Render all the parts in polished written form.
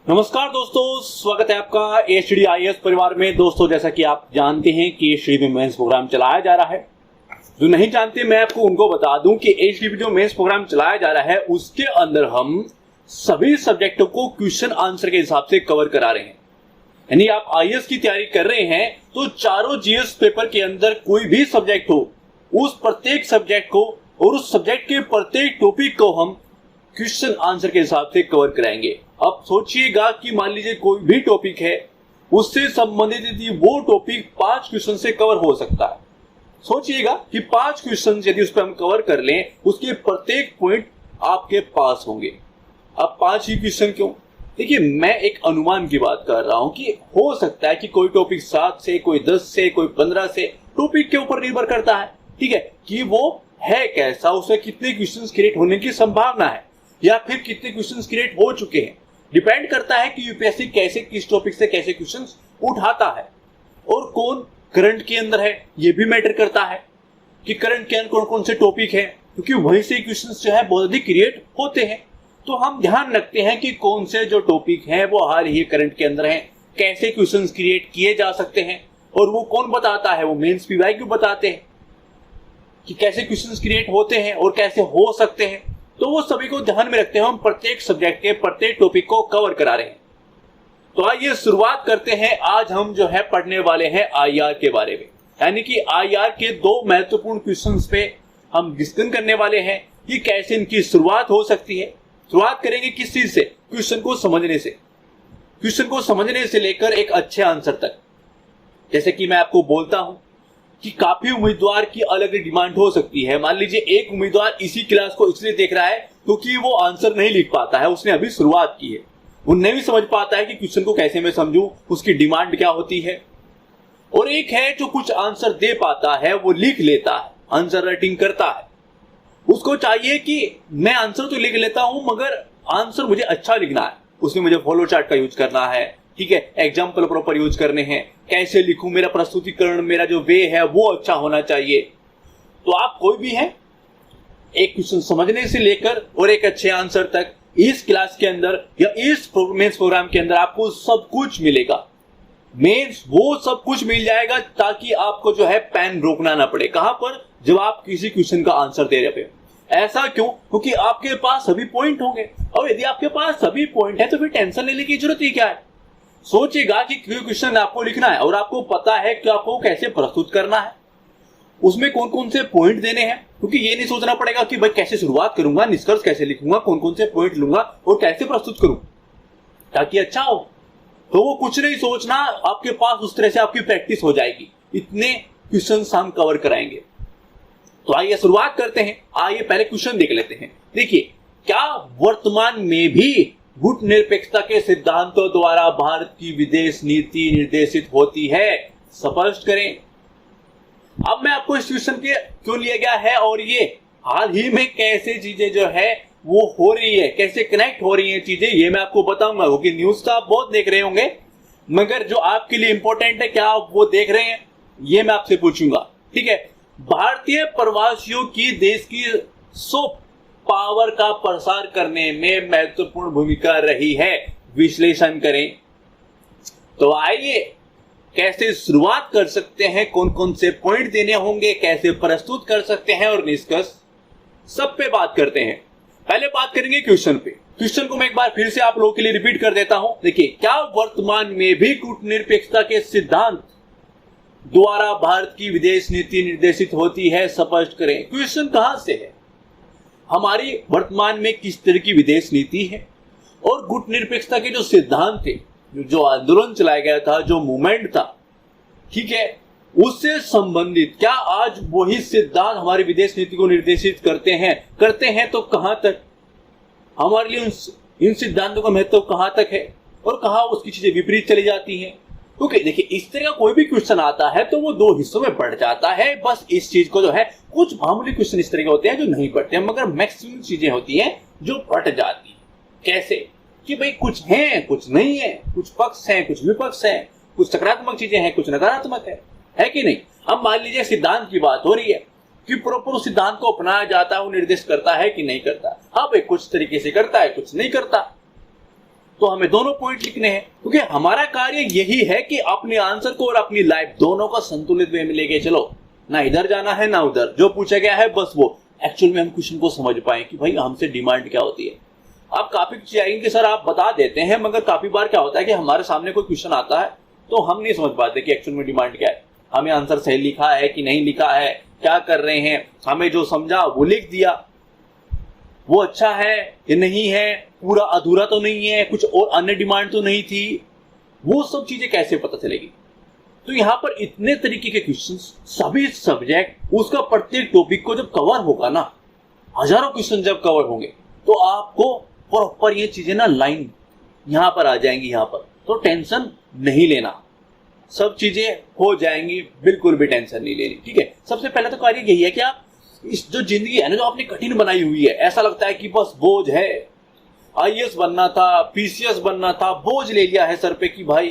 नमस्कार दोस्तों, स्वागत है आपका एचडीआईएस परिवार में। दोस्तों, जैसा कि आप जानते हैं कि एचडी में मेंस प्रोग्राम चलाया जा रहा है। जो नहीं जानते, मैं आपको उनको बता दूं कि एचडी में जो मेंस प्रोग्राम चलाया जा रहा है उसके अंदर हम सभी सब्जेक्टों को क्वेश्चन आंसर के हिसाब से कवर करा रहे हैं। यानी आप आईएएस की तैयारी कर रहे हैं तो चारों जीएस पेपर के अंदर कोई भी सब्जेक्ट हो, उस प्रत्येक सब्जेक्ट को और उस सब्जेक्ट के प्रत्येक टॉपिक को हम क्वेश्चन आंसर के हिसाब से कवर कराएंगे। अब सोचिएगा कि मान लीजिए कोई भी टॉपिक है, उससे संबंधित यदि वो टॉपिक 5 क्वेश्चन से कवर हो सकता है। सोचिएगा कि 5 क्वेश्चन यदि उस पर हम कवर कर लें, उसके प्रत्येक पॉइंट आपके पास होंगे। अब 5 ही क्वेश्चन क्यों? देखिए, मैं एक अनुमान की बात कर रहा हूं कि हो सकता है कि कोई टॉपिक 7 से, कोई 10 से, कोई 15 से, टॉपिक के ऊपर निर्भर करता है। ठीक है, कि वो है कैसा, उसमें कितने क्वेश्चंस क्रिएट होने की संभावना है या फिर कितने क्वेश्चंस क्रिएट हो चुके हैं। डिपेंड करता है कि यूपीएससी कैसे, किस टॉपिक से कैसे क्वेश्चंस उठाता है और कौन करंट के अंदर है, ये भी मैटर करता है कि करंट के अंदर कौन कौन से टॉपिक है, क्योंकि वहीं से क्वेश्चंस जो है बहुत अधिक क्रिएट होते हैं। तो हम ध्यान रखते हैं कि कौन से जो टॉपिक हैं वो हाल ही करंट के अंदर हैं, कैसे क्वेश्चंस क्रिएट किए जा सकते हैं, और वो कौन बताता है, वो मेंस पीवाईक्यू बताते हैं कि कैसे क्वेश्चंस क्रिएट होते हैं और कैसे हो सकते हैं। तो वो सभी को ध्यान में रखते हैं हम प्रत्येक सब्जेक्ट के प्रत्येक टॉपिक को कवर करा रहे हैं। तो आइए शुरुआत करते हैं। आज हम जो है पढ़ने वाले हैं आईआर के बारे में, यानी कि आईआर के 2 महत्वपूर्ण क्वेश्चंस पे हम डिस्कस करने वाले हैं कि कैसे इनकी शुरुआत हो सकती है। शुरुआत करेंगे किस चीज से? क्वेश्चन को समझने से। क्वेश्चन को समझने से लेकर एक अच्छे आंसर तक। जैसे कि मैं आपको बोलता हूं कि काफी उम्मीदवार की अलग डिमांड हो सकती है। मान लीजिए एक उम्मीदवार इसी क्लास को इसलिए देख रहा है क्योंकि वो आंसर नहीं लिख पाता है, उसने अभी शुरुआत की है, वो नहीं समझ पाता है कि क्वेश्चन को कैसे मैं समझूं, उसकी डिमांड क्या होती है। और एक है जो कुछ आंसर दे पाता है, वो लिख लेता है, आंसर राइटिंग करता है। उसको चाहिए कि मैं आंसर तो लिख लेता हूं मगर आंसर मुझे अच्छा लिखना है, उसमें मुझे फ्लो चार्ट का यूज करना है, ठीक है, एग्जाम्पल प्रॉपर यूज करने हैं, कैसे लिखूं, मेरा प्रस्तुतिकरण, मेरा जो वे है वो अच्छा होना चाहिए। तो आप कोई भी हैं, एक क्वेश्चन समझने से लेकर और एक अच्छे आंसर तक इस क्लास के अंदर या इस मेंस प्रोग्राम के अंदर आपको सब कुछ मिलेगा। मेंस वो सब कुछ मिल जाएगा ताकि आपको जो है पेन रोकना ना पड़े। कहां पर? जब आप किसी क्वेश्चन का आंसर दे रहे हो। ऐसा क्यों? क्योंकि आपके पास सभी पॉइंट होंगे, और यदि आपके पास सभी पॉइंट है तो फिर टेंशन लेने की जरूरत ही क्या है। सोचिएगा कि क्वेश्चन आपको लिखना है और आपको पता है कि आपको कैसे प्रस्तुत करना है, उसमें कौन कौन से पॉइंट देने हैं, क्योंकि ये नहीं सोचना पड़ेगा कि भाई कैसे शुरुआत करूंगा, निष्कर्ष कैसे लिखूंगा, कौन कौन से पॉइंट लूंगा और कैसे प्रस्तुत करूं ताकि अच्छा हो। तो वो कुछ नहीं सोचना, आपके पास उस तरह से आपकी प्रैक्टिस हो जाएगी। इतने क्वेश्चन हम कवर कराएंगे। तो आइए शुरुआत करते हैं। आइए पहले क्वेश्चन देख लेते हैं। देखिए, क्या वर्तमान में भी गुट निरपेक्षता के सिद्धांतों द्वारा भारत की विदेश नीति निर्देशित होती है? स्पष्ट करें। अब मैं आपको इस क्वेश्चन के क्यों लिया गया है और ये हाल ही में कैसे चीजें जो है वो हो रही है, कैसे कनेक्ट हो रही है चीजें, ये मैं आपको बताऊंगा। क्योंकि न्यूज तो आप बहुत देख रहे होंगे मगर जो आपके लिए इंपॉर्टेंट है, क्या आप वो देख रहे हैं, ये मैं आपसे पूछूंगा। ठीक है, भारतीय प्रवासियों की देश की सॉफ्ट पावर का प्रसार करने में महत्वपूर्ण भूमिका रही है, विश्लेषण करें। तो आइए कैसे शुरुआत कर सकते हैं, कौन कौन से पॉइंट देने होंगे, कैसे प्रस्तुत कर सकते हैं और निष्कर्ष, सब पे बात करते हैं। पहले बात करेंगे क्वेश्चन पे। क्वेश्चन को मैं एक बार फिर से आप लोगों के लिए रिपीट कर देता हूं। देखिए, क्या वर्तमान में भी कूटनिरपेक्षता के सिद्धांत द्वारा भारत की विदेश नीति निर्देशित होती है? स्पष्ट करें। क्वेश्चन कहां से है? हमारी वर्तमान में किस तरह की विदेश नीति है और गुट निरपेक्षता के जो सिद्धांत थे, जो आंदोलन चलाया गया था, जो मूवमेंट था, ठीक है, उससे संबंधित क्या आज वही सिद्धांत हमारी विदेश नीति को निर्देशित करते हैं तो कहां तक? हमारे लिए इन सिद्धांतों का महत्व कहां तक है और कहां उसकी चीजें विपरीत चली जाती हैं? क्योंकि देखिए, इस तरह का कोई भी क्वेश्चन आता है तो वो 2 हिस्सों में बढ़ जाता है। बस इस चीज को जो है, कुछ मामूली क्वेश्चन इस तरह के होते हैं जो नहीं पढ़ते हैं, मगर मैक्सिमम चीजें होती हैं जो पढ़ जाती है। कैसे? कि भाई कुछ है कुछ नहीं है, कुछ पक्ष है कुछ विपक्ष है, कुछ सकारात्मक चीजें हैं कुछ नकारात्मक है कि नहीं। अब मान लीजिए सिद्धांत की बात हो रही है कि प्रॉपर सिद्धांत को अपनाया जाता है, वो निर्देश करता है कि नहीं करता। हाँ भाई, कुछ तरीके से करता है कुछ नहीं करता। तो हमें दोनों पॉइंट लिखने हैं, क्योंकि हमारा कार्य यही है कि अपने आंसर को और अपनी लाइफ दोनों को संतुलित वे में लेके चलो, ना इधर जाना है ना उधर, जो पूछा गया है बस वो एक्चुअल में हम क्वेश्चन को समझ पाए कि भाई हमसे डिमांड क्या होती है। आप काफी चीजें कि सर आप बता देते हैं, मगर काफी बार क्या होता है कि हमारे सामने कोई क्वेश्चन आता है तो हम नहीं समझ पाते कि एक्चुअल में डिमांड क्या है, हमें आंसर सही लिखा है कि नहीं लिखा है, क्या कर रहे हैं, हमें जो समझा वो लिख दिया, वो अच्छा है कि नहीं है, पूरा अधूरा तो नहीं है, कुछ और अन्य डिमांड तो नहीं थी, वो सब चीजें कैसे पता चलेगी। तो यहाँ पर इतने तरीके के क्वेश्चंस, सभी सब्जेक्ट, उसका प्रत्येक टॉपिक को जब कवर होगा ना, हजारों क्वेश्चन जब कवर होंगे तो आपको प्रॉपर ये चीजें ना लाइन यहां पर आ जाएंगी। यहां पर तो टेंशन नहीं लेना, सब चीजें हो जाएंगी, बिल्कुल भी टेंशन नहीं लेनी। ठीक है, सबसे पहले तो कार्य यही है कि आप इस जो जिंदगी है ना, जो आपने कठिन बनाई हुई है, ऐसा लगता है कि बस बोझ है, आईएएस बनना था, पीसीएस बनना था, बोझ ले लिया है सर पे कि भाई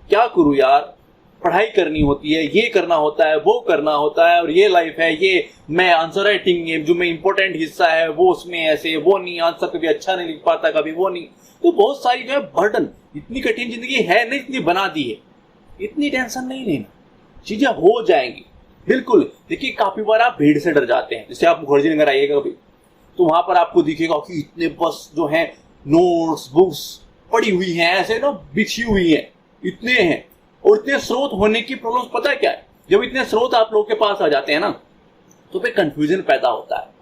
क्या करूं यार, पढ़ाई करनी होती है, ये करना होता है, वो करना होता है, और ये लाइफ है, ये मैं आंसर राइटिंग जो मैं इंपॉर्टेंट हिस्सा है वो उसमें ऐसे, वो नहीं, आंसर कभी अच्छा नहीं लिख पाता, कभी वो नहीं। तो बहुत सारी जो है बर्डन, इतनी कठिन जिंदगी है नहीं, इतनी बना दी है, इतनी टेंशन नहीं लेना, चीजें हो जाएंगी। बिल्कुल, देखिए काफी बार आप भीड़ से डर जाते हैं, जैसे आप मुखर्जी नगर आइएगा कभी, तो वहां पर आपको दिखेगा कि इतने बस जो है नोट्स बुक्स पड़ी हुई हैं, ऐसे ना बिछी हुई हैं, इतने हैं, और इतने स्रोत होने की प्रॉब्लम पता है क्या है, जब इतने स्रोत आप लोग के पास आ जाते हैं ना, तो फिर कंफ्यूजन पैदा होता है।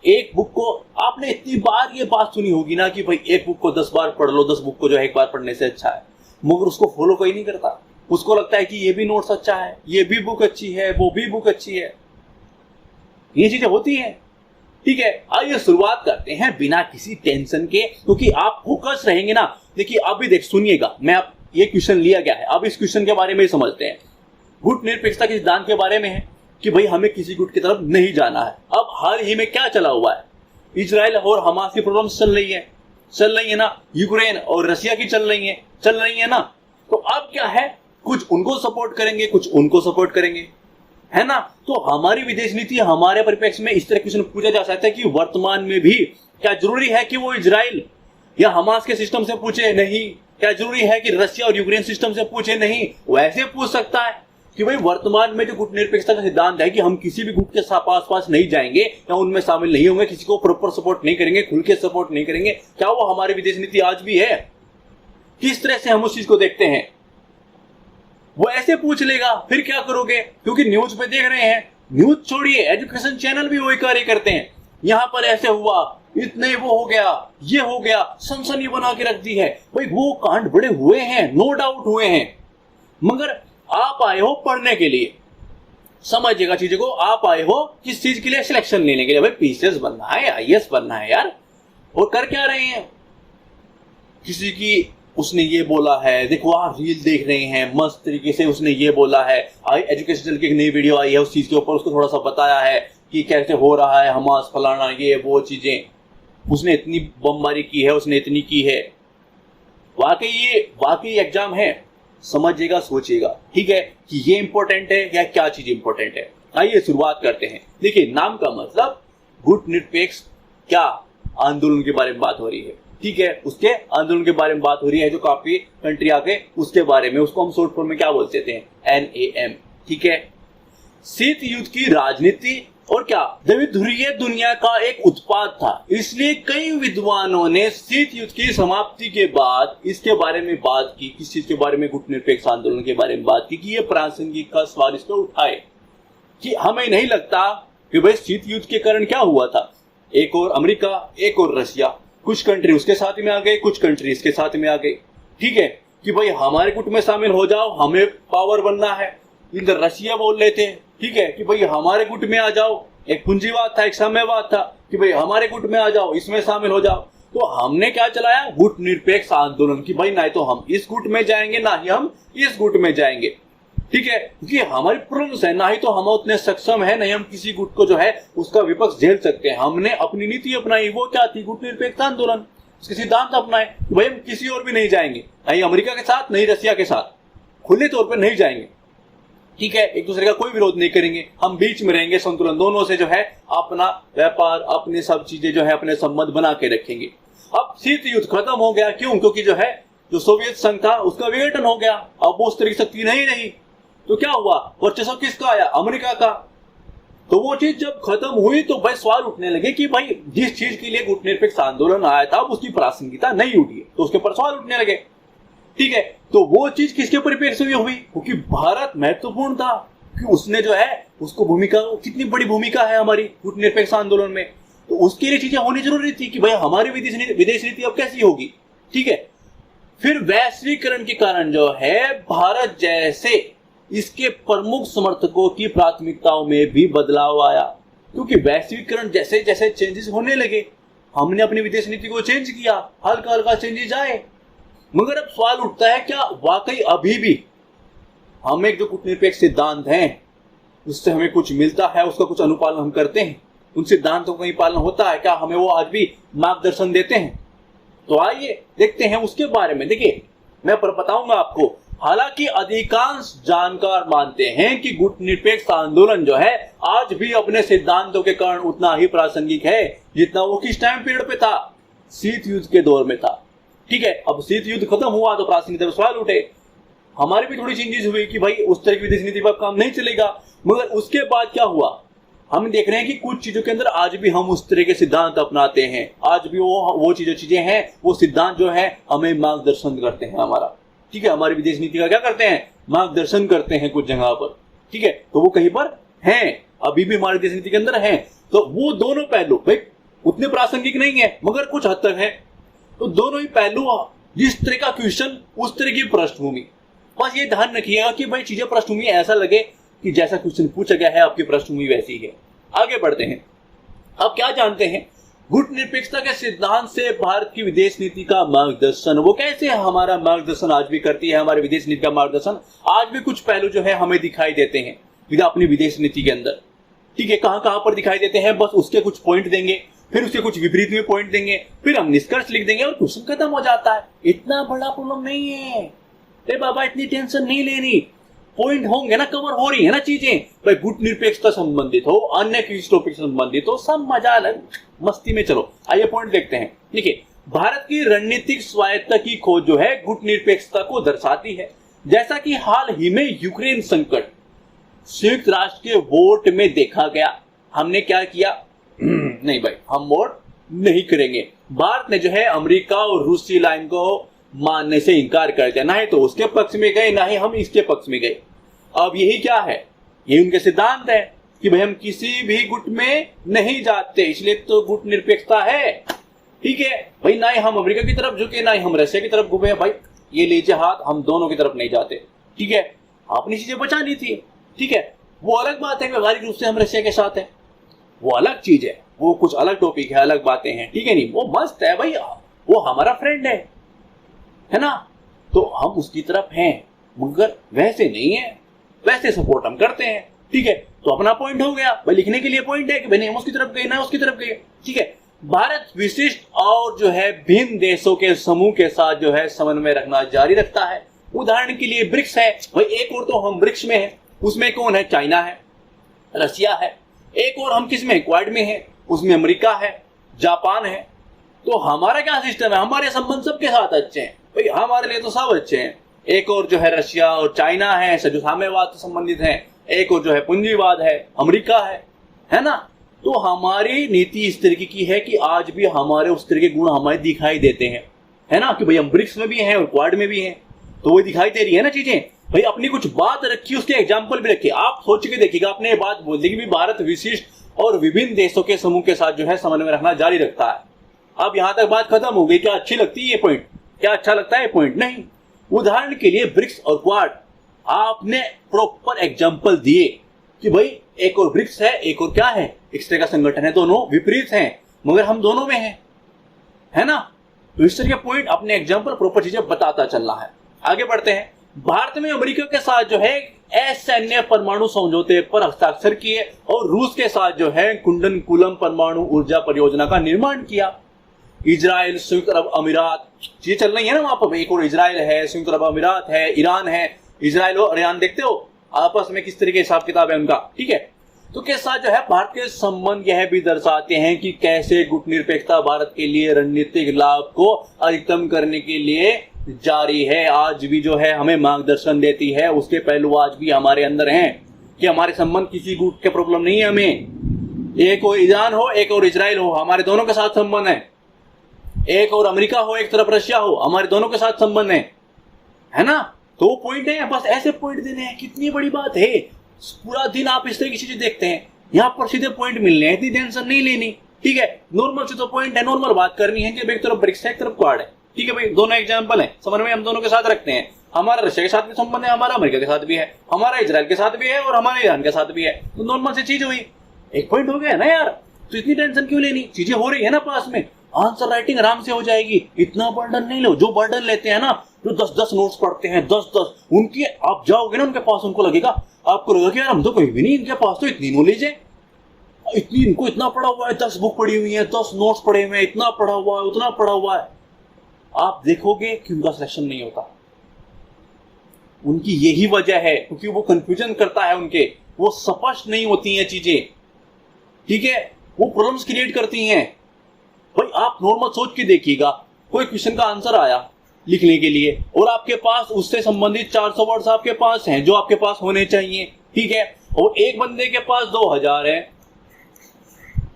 एक बुक को आपने इतनी बार ये बात सुनी होगी ना कि भाई एक बुक को 10 बार पढ़ लो, 10 बुक को जो है एक बार पढ़ने से अच्छा है, मगर उसको फॉलो कोई नहीं करता। उसको लगता है कि ये भी नोट्स अच्छा है, ये भी बुक अच्छी है, वो भी बुक अच्छी है, ये चीजें होती हैं। ठीक है, आइए शुरुआत करते हैं बिना किसी टेंशन के, क्योंकि आप फोकस रहेंगे ना। देखिए अभी देख सुनिएगा, मैं आप ये क्वेश्चन लिया गया है, अब इस क्वेश्चन के बारे में समझते हैं। गुट निरपेक्षता के सिद्धांत के बारे में है कि भाई हमें किसी गुट की तरफ नहीं जाना है। अब हाल ही में क्या चला हुआ है, इजराइल और हमास की प्रॉब्लम्स चल रही है ना, यूक्रेन और रशिया की चल रही है ना। तो अब क्या है, कुछ उनको सपोर्ट करेंगे, कुछ उनको सपोर्ट करेंगे, है ना। तो हमारी विदेश नीति, हमारे परिप्रेक्ष्य में इस तरह क्वेश्चन पूछा जा सकता है कि वर्तमान में भी क्या जरूरी है कि वो इजराइल या हमास के सिस्टम से पूछे? नहीं। क्या जरूरी है कि रशिया और यूक्रेन सिस्टम से पूछे? नहीं। वैसे पूछ सकता है कि भाई वर्तमान में जो गुट निरपेक्षता का सिद्धांत है कि हम किसी भी गुट के पास नहीं जाएंगे या उनमें शामिल नहीं होंगे, किसी को प्रॉपर सपोर्ट नहीं करेंगे, खुल के सपोर्ट नहीं करेंगे, क्या वो हमारी विदेश नीति आज भी है? किस तरह से हम उस चीज को देखते हैं, वो ऐसे पूछ लेगा। फिर क्या करोगे, क्योंकि न्यूज पे देख रहे हैं, न्यूज छोड़िए, एजुकेशन चैनल भी वही कार्य करते हैं। यहां पर ऐसे हुआ, इतने वो हो गया, ये हो गया, सनसनी बना के रख दी है। भाई वो कांड बड़े हुए हैं, नो डाउट हुए हैं, मगर आप आए हो पढ़ने के लिए, समझिएगा चीजों को। आप आए हो किस चीज के लिए? सिलेक्शन लेने के लिए। भाई पीसीएस बनना है, आईएएस बनना है यार, और कर क्या रहे हैं? किसी की उसने ये बोला है, देखो आप रील देख रहे हैं, मस्त तरीके से उसने ये बोला है, एजुकेशनल की एक नई वीडियो आई है, उस चीज के ऊपर उसको थोड़ा सा बताया है कि कैसे हो रहा है हमास फलाना, ये वो चीजें, उसने इतनी बमबारी की है, उसने इतनी की है। वाकई एग्जाम है, समझिएगा, सोचिएगा, ठीक है, कि ये इंपॉर्टेंट है या क्या चीज इंपॉर्टेंट है। आइए शुरुआत करते हैं। देखिए नाम का मतलब गुट निरपेक्ष क्या आंदोलन के बारे में बात हो रही है, ठीक है, उसके आंदोलन के बारे में बात हो रही है, जो काफी कंट्री आगे उसके बारे में, उसको हम शॉर्ट फॉर्म में क्या बोलते थे? NAM, ठीक है। शीत युद्ध की राजनीति और क्या द्विध्रुवीय दुनिया का एक उत्पाद था, इसलिए कई विद्वानों ने शीत युद्ध की समाप्ति के बाद इसके बारे में बात की। किस चीज के बारे में? गुट निरपेक्ष आंदोलन के बारे में बात की कि ये प्रासंगिक का सवाल इस पर उठाए कि हमें नहीं लगता कि भाई शीत युद्ध के कारण क्या हुआ था, एक और अमेरिका, एक और रशिया, कुछ कंट्री उसके साथ में आ गए, कुछ कंट्री इसके साथ में आ गई, ठीक है, कि भाई हमारे गुट में शामिल हो जाओ, हमें पावर बनना है। इधर रशिया बोल रहे थे, ठीक है, कि भाई हमारे गुट में आ जाओ, एक पूंजीवाद था, एक साम्यवाद था कि भाई हमारे गुट में आ जाओ, इसमें शामिल हो जाओ। तो हमने क्या चलाया? गुट निरपेक्ष आंदोलन की भाई ना तो हम इस गुट में जाएंगे, ना ही हम इस गुट में जाएंगे, ठीक है, क्योंकि हमारी प्रॉब्लम्स है, ना ही तो हम उतने सक्षम है, नहीं हम किसी गुट को जो है उसका विपक्ष झेल सकते हैं। हमने अपनी नीति अपनाई, वो क्या थी? गुट निरपेक्ष आंदोलन, उसके सिद्धांत अपनाए, भाई हम किसी और भी नहीं जाएंगे, नहीं अमेरिका के साथ, नहीं रशिया के साथ, खुले तौर पर नहीं जाएंगे, ठीक है, एक दूसरे का कोई विरोध नहीं करेंगे, हम बीच में रहेंगे, संतुलन दोनों से जो है अपना व्यापार, अपने सब चीजें जो है अपने संबंध बना के रखेंगे। अब शीत युद्ध खत्म हो गया, क्यों? क्योंकि जो है जो सोवियत संघ था उसका विघटन हो गया, अब वो उस तरह की शक्ति नहीं रही। तो क्या हुआ? वर्चस्व किसका आया? अमेरिका का। तो वो चीज जब खत्म हुई तो भाई सवाल उठने लगे कि भाई जिस चीज के लिए गुटनिरपेक्ष आंदोलन आया था उसकी प्रासंगिकता नहीं उठी है, तो उसके ऊपर सवाल उठने लगे। ठीक है, तो वो चीज किसके परिप्रेक्ष्य में हुई? क्योंकि भारत महत्वपूर्ण था कि उसने जो है उसको भूमिका, कितनी बड़ी भूमिका है हमारी गुटनिरपेक्ष आंदोलन में, तो उसके लिए चीजें होनी जरूरी थी कि भाई हमारी विदेश नीति अब कैसी होगी। ठीक है, फिर वैश्वीकरण के कारण जो है भारत जैसे इसके प्रमुख समर्थकों की प्राथमिकताओं में भी बदलाव आया, क्योंकि वैश्वीकरण जैसे जैसे चेंजेस होने लगे, हमने अपनी विदेश नीति को चेंज किया, हल्का हल्का चेंजेस आए। मगर अब सवाल उठता है, क्या वाकई अभी भी हमें जो कूटनीतिक सिद्धांत हैं उससे हमें कुछ मिलता है, उसका कुछ अनुपालन हम करते हैं, उन सिद्धांतों का ही पालन होता है क्या? हमें वो आज भी मार्गदर्शन देते हैं? तो आइए देखते हैं उसके बारे में। देखिए, मैं बताऊंगा आपको। हालांकि अधिकांश जानकार मानते हैं कि गुटनिरपेक्ष आंदोलन जो है आज भी अपने सिद्धांतों के कारण उतना ही प्रासंगिक है जितना वो किस टाइम पीरियड पे था? शीत युद्ध के दौर में था। ठीक है, अब शीत युद्ध खत्म हुआ तो प्रासंगिकता पर सवाल उठे। हमारी भी थोड़ी चेंजेस हुई कि भाई उस तरह की विदेश नीति पर काम नहीं चलेगा। मगर उसके बाद क्या हुआ? हम देख रहे हैं कि कुछ चीजों के अंदर आज भी हम उस तरह के सिद्धांत अपनाते हैं। आज भी वो चीजें हैं, वो सिद्धांत जो है हमें मार्गदर्शन करते हैं हमारा। ठीक है, हमारी विदेश नीति का क्या करते हैं? मार्गदर्शन करते हैं कुछ जगह पर। ठीक है, तो वो कहीं पर हैं, अभी भी हमारी विदेश नीति के अंदर हैं। तो वो दोनों पहलू भाई उतने प्रासंगिक नहीं है मगर कुछ हद तक है। तो दोनों ही पहलू, जिस तरह का क्वेश्चन उस तरह की पृष्ठभूमि। बस ये ध्यान रखिएगा कि भाई चीजें पृष्ठभूमि ऐसा लगे कि जैसा क्वेश्चन पूछा गया है आपकी पृष्ठभूमि वैसी है। आगे बढ़ते हैं। अब क्या जानते हैं गुटनिरपेक्षता के सिद्धांत से भारत की विदेश नीति का मार्गदर्शन, वो कैसे हमारा मार्गदर्शन आज भी करती है? हमारे विदेश नीति का मार्गदर्शन आज भी कुछ पहलू जो है हमें दिखाई देते हैं अपनी विदेश नीति के अंदर। ठीक है, कहां कहां पर दिखाई देते हैं, बस उसके कुछ पॉइंट देंगे, फिर उसके कुछ विपरीत में पॉइंट देंगे, फिर हम निष्कर्ष लिख देंगे और क्वेश्चन खत्म हो जाता है। इतना बड़ा प्रॉब्लम नहीं है रे बाबा, इतनी टेंशन नहीं लेनी। पॉइंट होंगे ना, कवर हो रही है ना चीजें, भाई गुटनिरपेक्षता संबंधित हो, अन्य किसी टॉपिक से संबंधित हो, सब मजा अलग, मस्ती में चलो। आइए पॉइंट देखते हैं। देखिए, भारत की रणनीतिक स्वायत्तता की खोज जो है गुटनिरपेक्षता को दर्शाती है। जैसा कि हाल ही में यूक्रेन संकट संयुक्त राष्ट्र के वोट में देखा गया, हमने क्या किया? नहीं भाई, हम वोट नहीं करेंगे। भारत ने जो है अमेरिका और रूस की लाइन को मानने से इनकार कर दिया, ना ही तो उसके पक्ष में गए ना ही हम इसके पक्ष में गए। अब यही क्या है? ये उनके सिद्धांत है कि भाई हम किसी भी गुट में नहीं जाते, इसलिए तो गुट निरपेक्षता है। ठीक है भाई, ना ही हम अमेरिका की तरफ झुके ना ही हम रशिया की तरफ घूमे। भाई ये लीजिए हाथ, हम दोनों की तरफ नहीं जाते। ठीक है, आपने चीजें बचानी थी। ठीक है, वो अलग बात है व्यवहारिक रूप से हम रशिया के साथ हैं, वो अलग चीज है, वो कुछ अलग टॉपिक है, अलग बातें हैं। ठीक है, नहीं वो मस्त है भाई, वो हमारा फ्रेंड है ना, तो हम उसकी तरफ हैं, मगर वैसे नहीं है, वैसे सपोर्ट हम करते हैं। ठीक है, तो अपना पॉइंट हो गया भाई, लिखने के लिए पॉइंट है कि भाई नहीं हम उसकी तरफ गए ना उसकी तरफ गए। ठीक है, भारत विशिष्ट और जो है भिन्न देशों के समूह के साथ जो है समन्वय रखना जारी रखता है। उदाहरण के लिए ब्रिक्स है भाई, एक और तो हम ब्रिक्स में है, उसमें कौन है? चाइना है, रशिया है। एक और हम किस में? क्वाड में है, उसमें अमेरिका है, जापान है। तो हमारा क्या सिस्टम है? हमारे संबंध सबके साथ अच्छे हैं भाई, हमारे लिए तो सब अच्छे हैं। एक और जो है रशिया और चाइना है, जो साम्यवाद से संबंधित है। एक और जो है पूंजीवाद है, अमेरिका है ना। तो हमारी नीति इस तरीके की है कि आज भी हमारे उस तरह के गुण हमारे दिखाई देते हैं, है ना, कि भाई हम ब्रिक्स में भी हैं और क्वाड में भी हैं, तो वो दिखाई दे रही है ना चीजें। भाई अपनी कुछ बात रखी, उसके एग्जाम्पल भी रखिए। आप सोच के देखिएगा, आपने ये बात बोल दी कि भारत विशिष्ट और विभिन्न देशों के समूह के साथ जो है समन्वय रखना जारी रखता है। अब यहां तक बात खत्म हो गई। क्या अच्छी लगती है ये पॉइंट? क्या अच्छा लगता है ये पॉइंट? नहीं। उदाहरण के लिए ब्रिक्स और क्वाड, आपने प्रॉपर एग्जाम्पल दिए कि भाई एक और ब्रिक्स है, एक और क्या है, इस तरह का संगठन है, दोनों विपरीत हैं मगर हम दोनों में हैं, है ना। तो इस तरह के पॉइंट अपने एग्जाम्पल प्रॉपर चीजें बताता चलना है। आगे बढ़ते हैं। भारत में अमेरिका के साथ जो है असैन्य परमाणु समझौते पर हस्ताक्षर किए और रूस के साथ जो है कुंडनकुलम परमाणु ऊर्जा परियोजना का निर्माण किया। इजराइल, संयुक्त अरब अमीरात, चीजें चल रही है ना वहां पर। एक और इजराइल है, संयुक्त अरब अमीरात है, ईरान है। इजराइल और ईरान देखते हो आपस में किस तरीके हिसाब किताब है उनका। ठीक है, तो के साथ जो है भारत के संबंध यह भी दर्शाते हैं कि कैसे गुटनिरपेक्षता भारत के लिए रणनीतिक लाभ को अधिकतम करने के लिए जारी है। आज भी जो है हमें मार्गदर्शन देती है, उसके पहलू आज भी हमारे अंदर हैं कि हमारे संबंध किसी गुट के प्रॉब्लम नहीं है। हमें एक और ईरान हो, एक और इजराइल हो, हमारे दोनों के साथ संबंध है। एक और अमेरिका हो, एक तरफ रशिया हो, हमारे दोनों के साथ संबंध है ना। तो पॉइंट है, बस ऐसे पॉइंट देने हैं। कितनी बड़ी बात है, पूरा दिन आप इस तरह की चीजें देखते हैं, यहाँ पर सीधे पॉइंट मिलने हैं, इतनी टेंशन नहीं लेनी। ठीक है, नॉर्मल से तो पॉइंट है, नॉर्मल बात करनी है कि एक तरफ ब्रिक्स है, एक तरफ क्वाड है। ठीक है भाई, दोनों एग्जांपल है, समझ में हम दोनों के साथ रखते हैं। हमारा रशिया के साथ भी संबंध है, हमारा अमेरिका के साथ भी है, हमारा इजराइल के साथ भी है और हमारे ईरान के साथ भी है। तो नॉर्मल से चीज हुई, एक पॉइंट हो गया ना यार। तो इतनी टेंशन क्यों लेनी, चीजें हो रही है ना पास में, आंसर राइटिंग आराम से हो जाएगी। इतना बर्डन नहीं लो। जो बर्डन लेते हैं ना, जो 10-10 नोट्स पढ़ते हैं, 10-10 उनकी, आप जाओगे ना उनके पास, उनको लगेगा, आपको लगेगा कि यार हम तो कहीं भी नहीं, इनके पास तो इतनी नॉलेज है, इतनी, इनको इतना पढ़ा हुआ है, 10 बुक पढ़ी हुई है, 10 नोट्स पढ़े हुए हैं, इतना पढ़ा हुआ है, उतना पढ़ा हुआ है। आप देखोगे कि उनका सिलेक्शन नहीं होता। उनकी यही वजह है, क्योंकि वो कंफ्यूजन करता है, उनके वो स्पष्ट नहीं होती हैं चीजें। ठीक है, वो प्रॉब्लम्स क्रिएट करती हैं। भाई आप नॉर्मल सोच के देखिएगा, कोई क्वेश्चन का आंसर आया लिखने के लिए और आपके पास उससे संबंधित 400 वर्ड्स आपके पास हैं जो आपके पास होने चाहिए। ठीक है, और एक बंदे के पास 2000 है,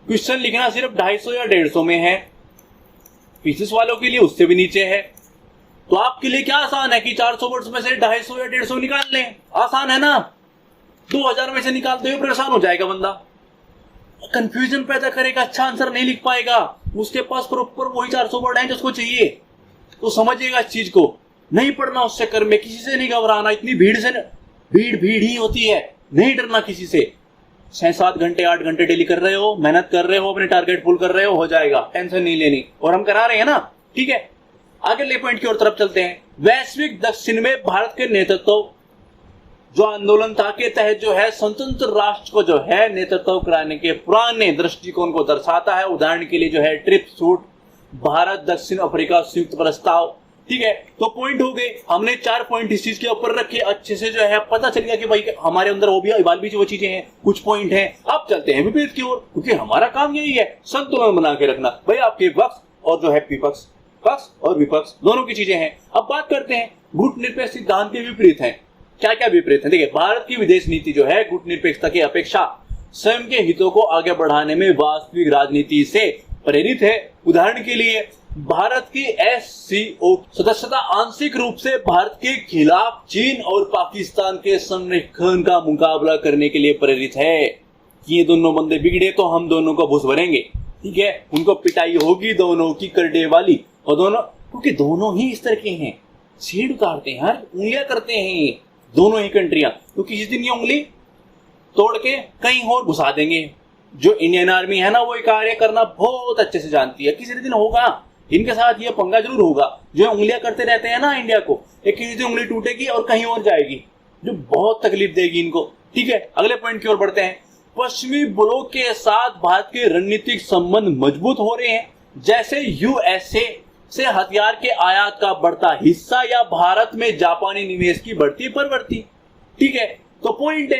क्वेश्चन लिखना सिर्फ 250 या 150 में है, फिजिक्स वालों के लिए उससे भी नीचे है। तो आपके लिए क्या आसान है कि 400 वर्ड्स में से 250 या 150 निकाल लें, आसान है ना। 2000 में से निकालते हुए परेशान हो जाएगा बंदा, कंफ्यूजन पैदा करेगा, अच्छा आंसर नहीं लिख पाएगा। उसके पास प्रॉपर वही 400 वर्ड हैं जिसको चाहिए। तो समझिएगा इस चीज को, नहीं पढ़ना उस चक्कर में, किसी से नहीं घबराना। इतनी भीड़ से, भीड़ ही होती है, नहीं डरना किसी से। 6-7 घंटे 8 घंटे डेली कर रहे हो, मेहनत कर रहे हो, अपने टारगेट फुल कर रहे हो जाएगा, टेंशन नहीं लेनी। और हम करा रहे हैं ना। ठीक है, आगे ले पॉइंट की ओर तरफ चलते हैं। वैश्विक दक्षिण में भारत के नेतृत्व, जो आंदोलन था के तहत जो है स्वतंत्र राष्ट्र को जो है नेतृत्व कराने के पुराने दृष्टिकोण को दर्शाता है। उदाहरण के लिए जो है ट्रिप सूट, भारत दक्षिण अफ्रीका संयुक्त प्रस्ताव। ठीक है, तो पॉइंट हो गए, हमने 4 पॉइंट इस चीज के ऊपर रखे, अच्छे से जो है पता चल गया कि भाई हमारे अंदर वो भी इवाल भी वो चीजें हैं, कुछ पॉइंट हैं। अब चलते हैं विपरीत की ओर, क्योंकि हमारा काम यही है संतुलन बना के रखना। भाई आपके पक्ष और जो है विपक्ष, पक्ष और विपक्ष दोनों की चीजें हैं। अब बात करते हैं गुटनिरपेक्ष सिद्धांत के विपरीत है। क्या क्या विपरीत है? देखिए, भारत की विदेश नीति जो है गुटनिरपेक्षता की अपेक्षा स्वयं के हितों को आगे बढ़ाने में वास्तविक राजनीति से प्रेरित है। उदाहरण के लिए भारत की SCO सदस्यता आंशिक रूप से भारत के खिलाफ चीन और पाकिस्तान के संरक्षण का मुकाबला करने के लिए प्रेरित है। ये दोनों बंदे बिगड़े तो हम दोनों को घुस भरेंगे। ठीक है, उनको पिटाई होगी दोनों की करडे वाली, और दोनों, क्योंकि दोनों ही इस तरह के हैं, छेड़ उतारते हैं, उंगलियां करते हैं दोनों ही कंट्रियां। तो किसी दिन ये उंगली तोड़ के कहीं और घुसा देंगे। जो इंडियन आर्मी है ना, वो कार्य करना बहुत अच्छे से जानती है। किसी दिन होगा इनके साथ ये पंगा जरूर होगा। जो उंगलियां करते रहते हैं ना इंडिया को, एक किसी दिन उंगली टूटेगी और कहीं और जाएगी, जो बहुत तकलीफ देगी इनको। ठीक है, अगले पॉइंट की ओर बढ़ते हैं। पश्चिमी ब्लॉक के साथ भारत के रणनीतिक संबंध मजबूत हो रहे हैं, जैसे USA से हथियार के आयात का बढ़ता हिस्सा या भारत में जापानी निवेश की बढ़ती प्रवृत्ति। ठीक है, तो पॉइंट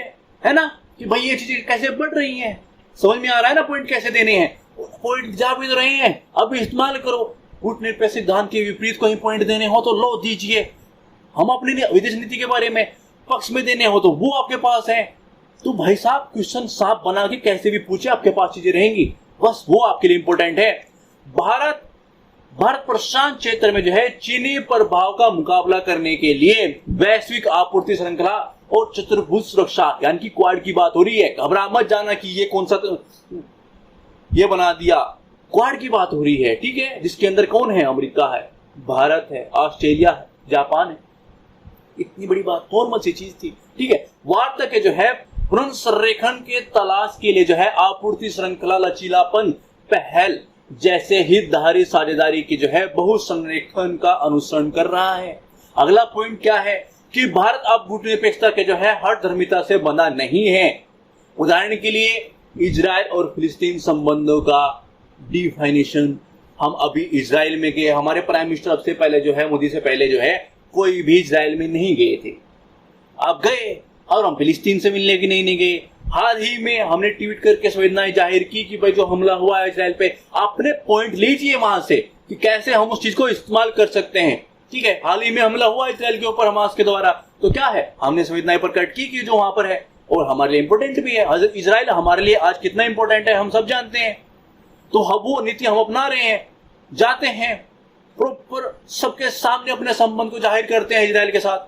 है ना कि भाई ये चीजें कैसे बढ़ रही हैं, समझ में आ रहा है ना पॉइंट कैसे देने हैं। पॉइंट जा भी रहे हैं, अब इस्तेमाल करो। कूटनीति सिद्धांत के विपरीत कोई पॉइंट देने हो तो लो दीजिए। हम अपनी विदेश नीति के बारे में पक्ष में देने हो तो वो आपके पास है। तो भाई साहब क्वेश्चन साफ बना के कैसे भी पूछे, आपके पास चीजें रहेंगी, बस वो आपके लिए इंपॉर्टेंट है। भारत प्रशांत क्षेत्र में जो है चीनी प्रभाव का मुकाबला करने के लिए वैश्विक आपूर्ति श्रृंखला और चतुर्भुज सुरक्षा यानी कि क्वाड की बात हो रही है। घबरा मत जाना कि ये कौन सा ये बना दिया, क्वाड की बात हो रही है। ठीक है, जिसके अंदर कौन है? अमेरिका है, भारत है, ऑस्ट्रेलिया है, जापान है। इतनी बड़ी बात, नॉर्मल सी चीज थी। ठीक है, वार्ता के जो है पुनर्संरेखण के तलाश के लिए जो है आपूर्ति श्रृंखला लचीलापन पहल जैसे हितधारी साझेदारी की जो है बहुसंरेखण का अनुसरण कर रहा है। अगला पॉइंट क्या है कि भारत अब गुटनिरपेक्षता के जो है हर धर्मिता से बंधा नहीं है। उदाहरण के लिए इजराइल और फिलिस्तीन संबंधों का डिफाइनेशन, हम अभी इजराइल में गए, हमारे प्राइम मिनिस्टर अब से पहले जो है, मोदी से पहले जो है कोई भी इजराइल में नहीं गए थे। अब गए और हम फिलिस्तीन से मिलने की नहीं गए। हाल ही में हमने ट्वीट करके संवेदनाएं जाहिर की कि भाई जो हमला हुआ है इजराइल पे, अपने पॉइंट लीजिए वहां से कि कैसे हम उस चीज को इस्तेमाल कर सकते हैं। ठीक है, हाल ही में हमला हुआ इजराइल के ऊपर हमास के द्वारा, तो क्या है, हमने संवेदनाएं प्रकट की कि जो वहां पर है और हमारे लिए इंपॉर्टेंट भी है। इजराइल हमारे लिए आज कितना इंपॉर्टेंट है हम सब जानते हैं। तो हम वो नीति हम अपना रहे हैं, जाते हैं प्रॉपर सबके सामने अपने संबंध को जाहिर करते हैं इजराइल के साथ,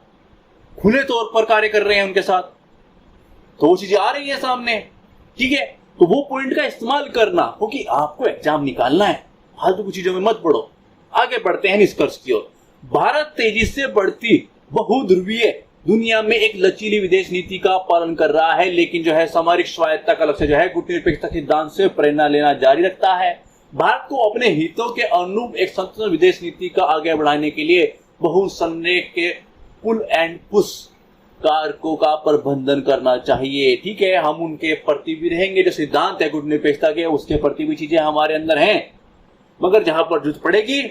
खुले तौर पर कार्य कर रहे हैं उनके साथ, तो वो चीजें आ रही है सामने। ठीक है, तो वो पॉइंट का इस्तेमाल करना, क्योंकि आपको एग्जाम निकालना है, फालतू की चीजों में मत पड़ो। आगे बढ़ते हैं निष्कर्ष की ओर। भारत तेजी से बढ़ती बहुध्रुवीय दुनिया में एक लचीली विदेश नीति का पालन कर रहा है, लेकिन जो है सामरिक स्वायत्तता का लक्ष्य जो है गुटनिरपेक्षता के सिद्धांत से प्रेरणा लेना जारी रखता है। भारत को अपने हितों के अनुरूप एक संतुलित विदेश नीति का आगे बढ़ाने के लिए बहुसंरेख के पुल एंड पुश कारकों का प्रबंधन करना चाहिए। ठीक है, हम उनके प्रति भी रहेंगे, जो सिद्धांत है गुटनिरपेक्षता के उसके प्रति भी चीजें हमारे अंदर हैं, मगर जहां पर जरूरत पड़ेगी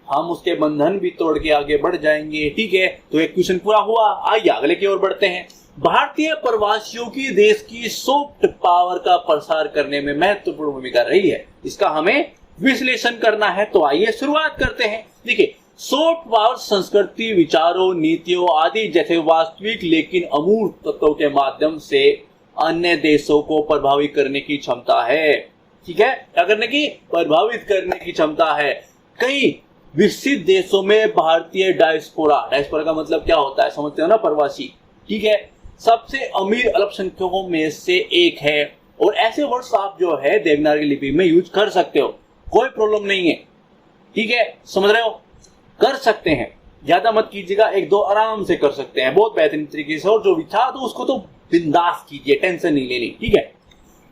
हम उसके बंधन भी तोड़ के आगे बढ़ जाएंगे। ठीक है, तो एक क्वेश्चन पूरा हुआ, आइए अगले की ओर बढ़ते हैं। भारतीय प्रवासियों की देश की सॉफ्ट पावर का प्रसार करने में महत्वपूर्ण भूमिका रही है, इसका हमें विश्लेषण करना है। तो आइए शुरुआत करते हैं। देखिए, सॉफ्ट पावर संस्कृति, विचारों, नीतियों आदि जैसे वास्तविक लेकिन अमूर्त तत्वों के माध्यम से अन्य देशों को प्रभावित करने की क्षमता है। ठीक है, क्या करने की? प्रभावित करने की क्षमता है। कई विकसित देशों में भारतीय डायस्पोरा का मतलब क्या होता है समझते हो ना, प्रवासी। ठीक है, सबसे अमीर अल्पसंख्यकों में से एक है, और ऐसे वर्ड्स आप जो है देवनागरी लिपि में यूज कर सकते हो, कोई प्रॉब्लम नहीं है। ठीक है, समझ रहे हो, कर सकते हैं, ज्यादा मत कीजिएगा, एक दो आराम से कर सकते हैं बहुत बेहतरीन तरीके से, और जो विचार तो उसको तो बिंदास कीजिए, टेंशन नहीं लेनी। ठीक है,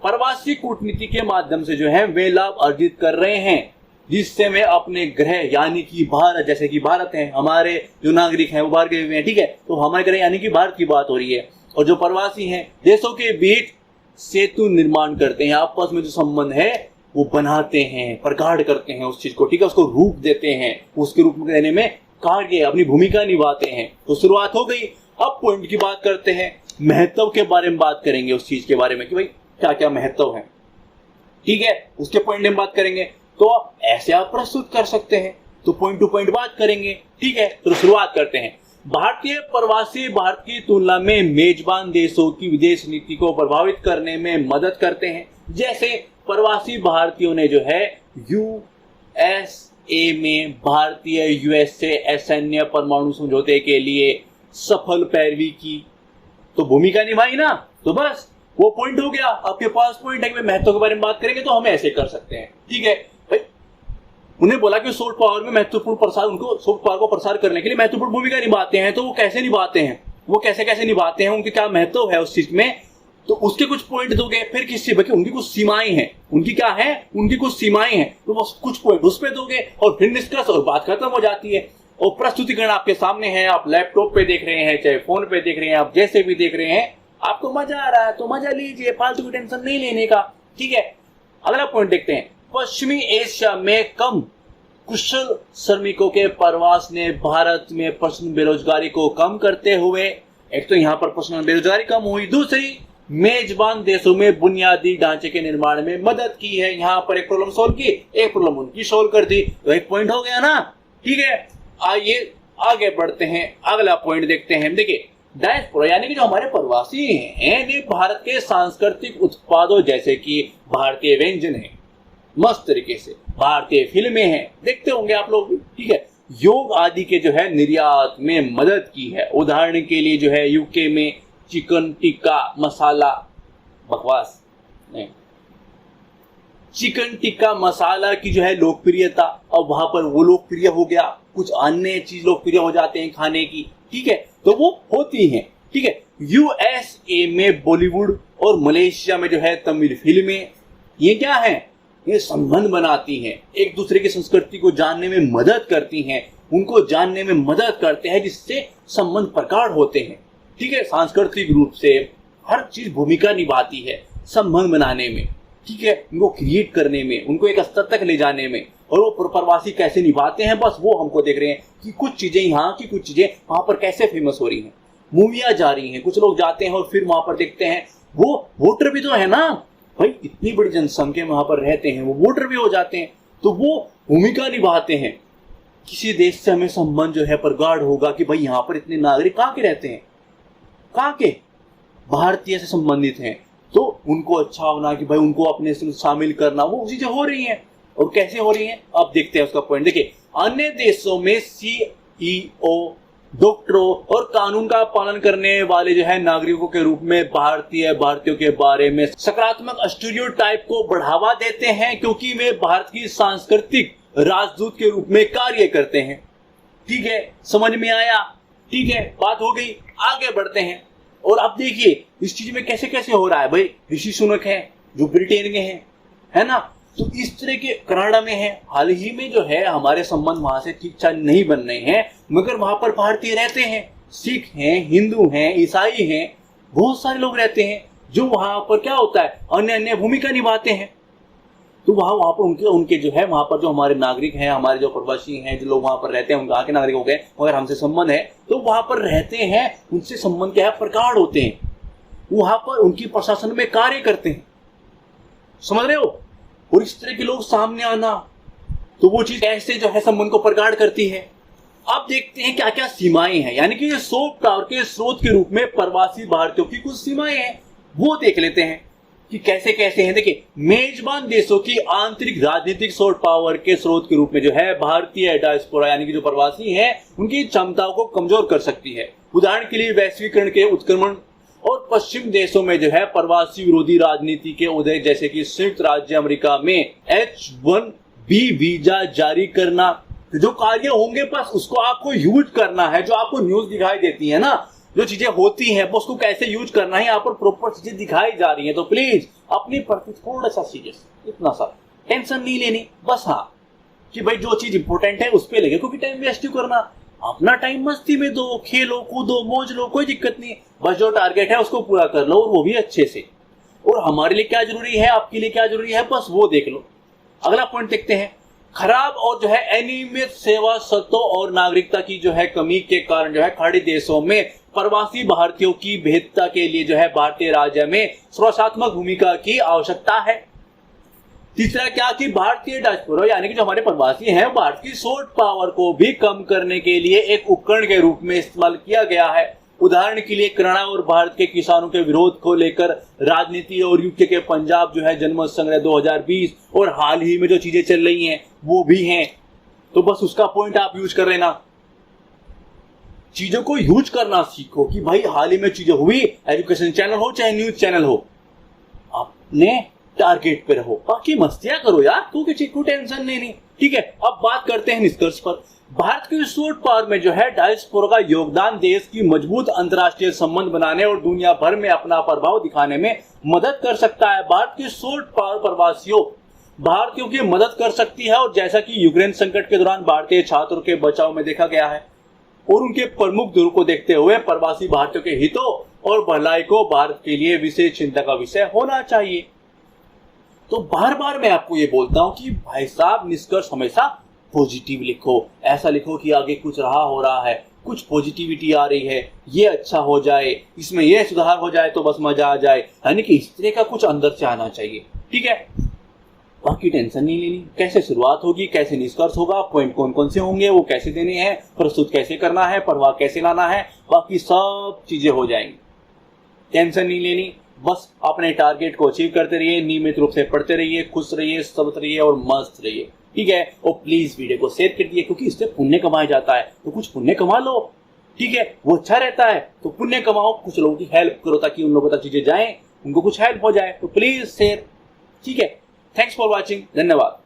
प्रवासी कूटनीति के माध्यम से जो है वे लाभ अर्जित कर रहे हैं, जिससे वे अपने ग्रह यानी कि भारत, जैसे कि भारत है, हमारे जो नागरिक हैं वो बाहर गए हुए हैं। ठीक है, तो हमारे ग्रह यानी कि भारत की बात हो रही है, और जो प्रवासी हैं देशों के बीच सेतु निर्माण करते हैं, आपस में जो संबंध है वो बनाते हैं, प्रगाढ़ करते हैं उस चीज को। ठीक है, उसको रूप देते हैं, उसके रूप में रहने में कार्य अपनी भूमिका निभाते हैं। तो शुरुआत हो गई। अब पॉइंट की बात करते हैं, महत्व के बारे में बात करेंगे, उस चीज के बारे में कि भाई क्या क्या महत्व है। ठीक है, उसके पॉइंट में बात करेंगे। तो ऐसे आप प्रस्तुत कर सकते हैं, तो पॉइंट टू पॉइंट बात करेंगे। ठीक है, तो शुरुआत करते हैं। भारतीय प्रवासी भारत की तुलना में मेजबान देशों की विदेश नीति को प्रभावित करने में मदद करते हैं। जैसे प्रवासी भारतीयों ने जो है यूएसए में भारतीय यूएसए सैन्य परमाणु समझौते के लिए सफल पैरवी की, तो भूमिका निभाई ना, तो बस वो पॉइंट हो गया। आपके पास पॉइंट है कि महत्व के बारे में बात करेंगे तो हम ऐसे कर सकते हैं। ठीक है भाई, उन्हें बोला कि सॉफ्ट पावर में महत्वपूर्ण प्रसार, उनको सॉफ्ट पावर को प्रसार करने के लिए महत्वपूर्ण भूमिका निभाते हैं, तो वो कैसे निभाते हैं, वो कैसे कैसे निभाते हैं, उनके क्या महत्व है उस चीज में, तो उसके कुछ पॉइंट दोगे। फिर किससे बल्कि उनकी कुछ सीमाएं हैं, उनकी क्या है, उनकी कुछ सीमाएं हैं, तो बस कुछ पॉइंट उस पर दोगे और फिर निष्कर्ष और बात खत्म हो जाती है। और प्रस्तुतिकरण आपके सामने है, आप लैपटॉप पे देख रहे हैं, चाहे फोन पे देख रहे हैं, आप जैसे भी देख रहे हैं, आपको मजा आ रहा है तो मजा लीजिए, फालतू की टेंशन नहीं लेने का। ठीक है, अगला पॉइंट देखते हैं। पश्चिमी एशिया में कम कुशल श्रमिकों के प्रवास ने भारत में पर्सनल बेरोजगारी को कम करते हुए, एक तो यहाँ पर पर्सनल बेरोजगारी कम हुई, दूसरी मेजबान देशों में बुनियादी ढांचे के निर्माण में मदद की है। यहाँ पर एक प्रॉब्लम सोल्व की, एक प्रॉब्लम उनकी सोल्व कर दी, तो एक पॉइंट हो गया ना। ठीक है, आइए आगे बढ़ते हैं, अगला पॉइंट देखते हैं। देखिए, डायस्पोरा यानी कि जो हमारे प्रवासी हैं, ये भारत के सांस्कृतिक उत्पादों जैसे कि भारतीय व्यंजन है, मस्त तरीके से भारतीय फिल्में हैं, देखते होंगे आप लोग भी। ठीक है, योग आदि के जो है निर्यात में मदद की है। उदाहरण के लिए जो है यूके में चिकन टिक्का मसाला, बकवास नहीं, चिकन टिक्का मसाला की जो है लोकप्रियता, अब वहां पर वो लोकप्रिय हो गया, कुछ अन्य चीज लोकप्रिय हो जाते हैं खाने की। ठीक है, तो वो होती हैं। ठीक है, यूएसए में बॉलीवुड और मलेशिया में जो है तमिल फिल्में, ये क्या है, ये संबंध बनाती हैं, एक दूसरे की संस्कृति को जानने में मदद करती हैं, उनको जानने में मदद करते हैं, जिससे संबंध प्रगाढ़ होते हैं। ठीक है, सांस्कृतिक रूप से हर चीज भूमिका निभाती है संबंध बनाने में। ठीक है, उनको क्रिएट करने में, उनको एक स्तर तक ले जाने में, और वो प्रवासी कैसे निभाते हैं, बस वो हमको देख रहे हैं कि कुछ चीजें यहाँ की, कुछ चीजें वहां पर कैसे फेमस हो रही हैं, मूवियां जा रही हैं, कुछ लोग जाते हैं और फिर वहां पर देखते हैं वो वोटर भी तो है ना भाई, इतनी बड़ी जनसंख्या में वहां पर रहते हैं, वो वोटर भी हो जाते हैं, तो वो भूमिका निभाते हैं। किसी देश से हमें संबंध जो है प्रगाढ़ होगा कि भाई यहाँ पर इतने नागरिक कहाँ के रहते हैं, कहाँ के, भारतीय से संबंधित हैं, तो उनको अच्छा होना कि भाई उनको अपने से शामिल करना, वो चीजें हो रही हैं। और कैसे हो रही हैं अब देखते हैं उसका पॉइंट। देखिए, अन्य देशों में सीईओ, डॉक्टरों और कानून का पालन करने वाले जो है नागरिकों के रूप में भारतीयों के बारे में सकारात्मक स्टीरियोटाइप को बढ़ावा देते हैं, क्योंकि वे भारत की सांस्कृतिक राजदूत के रूप में कार्य करते हैं। ठीक है, समझ में आया? ठीक है, बात हो गई, आगे बढ़ते हैं। और अब देखिए इस चीज में कैसे कैसे हो रहा है। भाई ऋषि सुनक है जो ब्रिटेन के हैं, है ना, तो इस तरह के कनाडा में है। हाल ही में जो है हमारे संबंध वहां से ठीक ठाक नहीं बन रहे हैं, मगर वहां पर भारतीय रहते हैं, सिख हैं, हिंदू हैं, ईसाई हैं, बहुत सारे लोग रहते हैं जो वहां पर क्या होता है अन्य अन्य भूमिका निभाते हैं। तो वहां पर उनके जो है वहां पर जो हमारे नागरिक हैं, हमारे जो प्रवासी हैं, जो लोग वहां पर रहते हैं, उनके आके नागरिक हो गए, मगर हमसे संबंध है, तो वहां पर रहते हैं, उनसे संबंध क्या है प्रगाढ़ होते हैं, वहां पर उनकी प्रशासन में कार्य करते हैं। समझ रहे हो? और इस तरह के लोग सामने आना, तो वो चीज कैसे जो है संबंध को प्रगाढ़ करती है। अब देखते हैं क्या क्या सीमाएं हैं, यानी कि सॉफ्ट पावर के स्रोत के रूप में प्रवासी भारतीयों की कुछ सीमाएं हैं, वो देख लेते हैं कि कैसे कैसे हैं। देखिए, मेजबान देशों की आंतरिक राजनीतिक सॉफ्ट पावर के स्रोत के रूप में जो है भारतीय डायस्पोरा यानी कि जो प्रवासी हैं उनकी क्षमताओं को कमजोर कर सकती है। उदाहरण के लिए वैश्वीकरण के उत्क्रमण और पश्चिम देशों में जो है प्रवासी विरोधी राजनीति के उदय, जैसे कि संयुक्त राज्य अमेरिका में H-1B वीजा जारी करना, जो कार्य होंगे बस उसको आपको यूज करना है। जो आपको न्यूज दिखाई देती है ना, जो चीजें होती हैं उसको कैसे यूज करना है, यहाँ पर प्रॉपर चीजें दिखाई जा रही हैं। तो प्लीज अपनी प्रति थोड़ा सा सीरियस, इतना सा टेंशन नहीं लेनी, बस हाँ कि भाई जो चीज इंपॉर्टेंट है उस पर लगे, क्योंकि टाइम वेस्ट क्यों करना, अपना टाइम मस्ती में दो, खेलो कूदो मौज लो, कोई दिक्कत नहीं, बस जो टारगेट है उसको पूरा कर लो, और वो भी अच्छे से। और हमारे लिए क्या जरूरी है, आपके लिए क्या जरूरी है, बस वो देख लो। अगला पॉइंट देखते हैं। खराब और जो है अनियमित सेवा शर्तों और नागरिकता की जो है कमी के कारण जो है खाड़ी देशों में प्रवासी भारतीयों की बेहतर के लिए जो है भारतीय राज्य में सुरक्षात्मक भूमिका की आवश्यकता है। तीसरा क्या कि भारतीय डायस्पोरा यानी कि जो हमारे प्रवासी हैं भारत की सॉफ्ट पावर को भी कम करने के लिए एक उपकरण के रूप में इस्तेमाल किया गया है। उदाहरण के लिए कनाडा और भारत के किसानों के विरोध को लेकर राजनीति, और यूके के पंजाब जो है जनमत संग्रह 2020, और हाल ही में जो चीजें चल रही हैं वो भी हैं। तो बस उसका पॉइंट आप यूज कर लेना, चीजों को यूज करना सीखो कि भाई हाल ही में चीजें हुई, एजुकेशन चैनल हो चाहे न्यूज चैनल हो, अपने टारगेट पे रहो, बाकी मस्तियां करो यार, कोई टेंशन नहीं। ठीक है, अब बात करते हैं निष्कर्ष पर। भारत की सॉफ्ट पावर में जो है डायस्पोरा का योगदान देश की मजबूत अंतर्राष्ट्रीय संबंध बनाने और दुनिया भर में अपना प्रभाव दिखाने में मदद कर सकता है। भारत की सॉफ्ट पावर प्रवासियों भारतीयों की मदद कर सकती है, और जैसा कि यूक्रेन संकट के दौरान भारतीय छात्रों के बचाव में देखा गया है, और उनके प्रमुख दूर को देखते हुए प्रवासी भारतीयों के हितों और भलाई को भारत के लिए विशेष चिंता का विषय होना चाहिए। तो बार बार मैं आपको ये बोलता हूं कि भाई साहब निष्कर्ष हमेशा पॉजिटिव लिखो, ऐसा लिखो कि आगे कुछ रहा हो रहा है, कुछ पॉजिटिविटी आ रही है, ये अच्छा हो जाए, इसमें ये सुधार हो जाए तो बस मजा आ जाए, यानी कि इस तरह का कुछ अंदर से आना चाहिए। ठीक है, बाकी टेंशन नहीं लेनी, कैसे शुरुआत होगी, कैसे निष्कर्ष होगा, पॉइंट कौन कौन से होंगे, वो कैसे देने हैं, प्रस्तुत कैसे करना है, प्रवाह कैसे लाना है, बाकी सब चीजें हो जाएंगी। टेंशन नहीं लेनी, बस अपने टारगेट को अचीव करते रहिए, नियमित रूप से पढ़ते रहिए, खुश रहिए, स्वस्थ रहिए और मस्त रहिए। ठीक है, और प्लीज वीडियो को शेयर कर दिए, क्योंकि इससे पुण्य कमाया जाता है, तो कुछ पुण्य कमा लो। ठीक है, वो अच्छा रहता है, तो पुण्य कमाओ, कुछ लोगों की हेल्प करो ताकि उन लोगों तक चीजें जाएं, उनको कुछ हेल्प हो जाए, तो प्लीज शेयर। ठीक है, थैंक्स फॉर वॉचिंग, धन्यवाद।